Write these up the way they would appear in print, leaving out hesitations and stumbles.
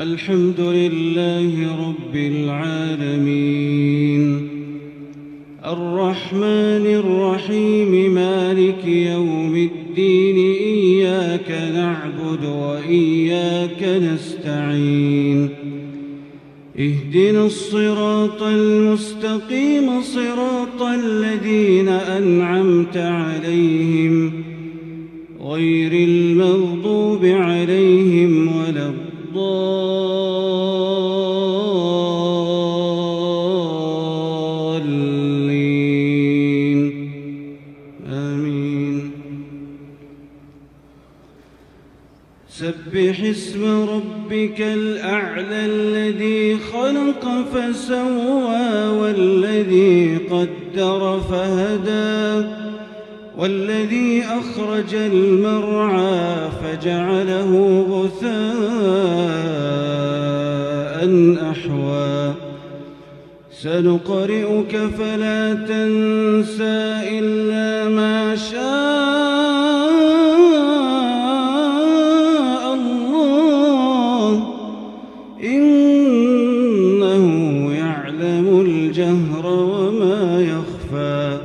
الحمد لله رب العالمين الرحمن الرحيم مالك يوم الدين إياك نعبد وإياك نستعين اهدنا الصراط المستقيم صراط الذين أنعمت عليهم غير المغضوب عليهم ولا الضالين آمين. سبح اسم ربك الأعلى الذي خلق فسوى والذي قدر فهدى والذي أخرج المرعى فجعله غثاء أحوى سنقرئك فلا تنسى إلا ما شاء الله إنه يعلم الجهر وما يخفى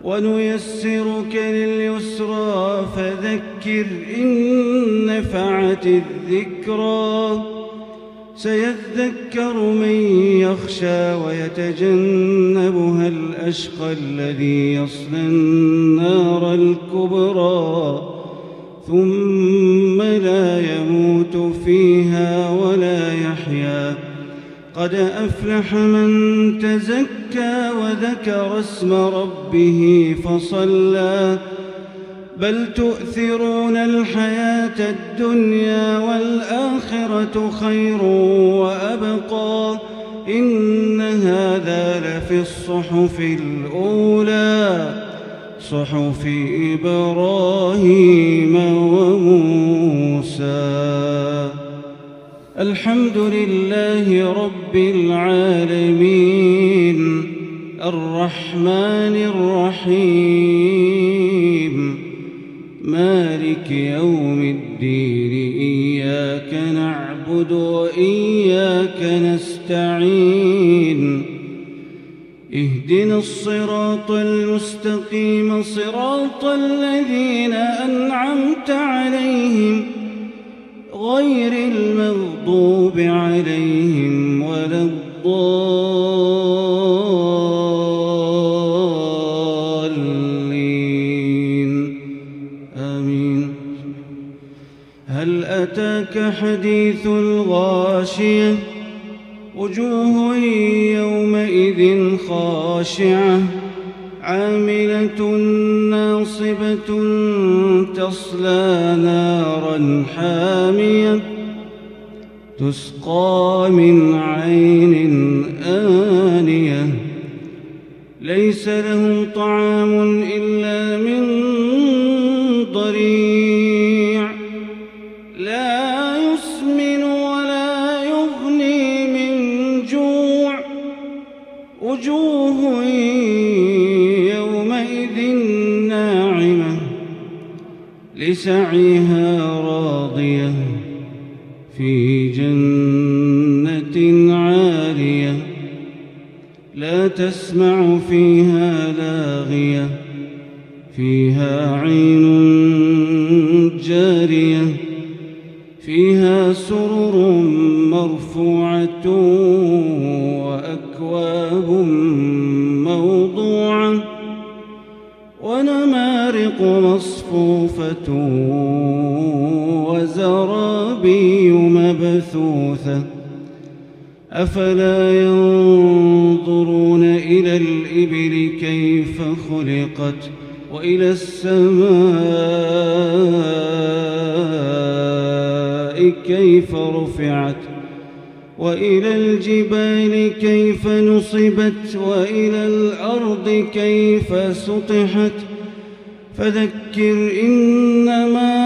ونيسرك لليسرى فذكر إن نفعت الذكرى سيذكر من يخشى ويتجنبها الأشقى الذي يصلى النار الكبرى ثم لا يموت فيها ولا يحيا قد أفلح من تزكى وذكر اسم ربه فصلى بل تؤثرون الحياة الدنيا والآخرة خير وأبقى إن هذا لفي الصحف الأولى صحف إبراهيم وموسى. الحمد لله رب العالمين الرحمن الرحيم مالك يوم الدين إياك نعبد وإياك نستعين اهدنا الصراط المستقيم صراط الذين أنعمت عليهم غير المغضوب عليهم ولا الضالين آمين. هل أتاك حديث الغاشية وجوه يومئذ خاشعة عاملة ناصبة تصلى نارا حامية تسقى من عين آنية ليس لهم طعام إلا من ضريع لا يسمن ولا يغني من جوع وجوه يومئذ ناعمة لسعيها راضية في جنة عالية لا تسمع فيها لاغية فيها عين جارية فيها سرر مرفوعة وأكواب موضوعة ونمارق مصفوفة وزرابي مبثوثة أفلا ينظرون إلى الإبل كيف خلقت وإلى السماء كيف رفعت وإلى الجبال كيف نصبت وإلى الأرض كيف سطحت فذكر إنما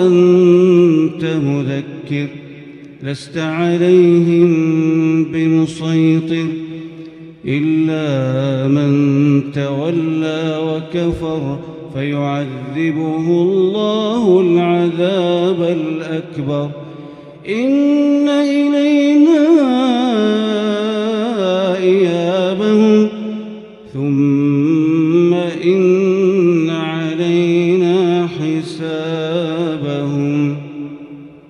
أنت مذكر لست عليهم بمسيطر إلا من تولى وكفر فيعذبه الله العذاب الأكبر إن إلينا إيابهم ثم إن علينا حسابهم.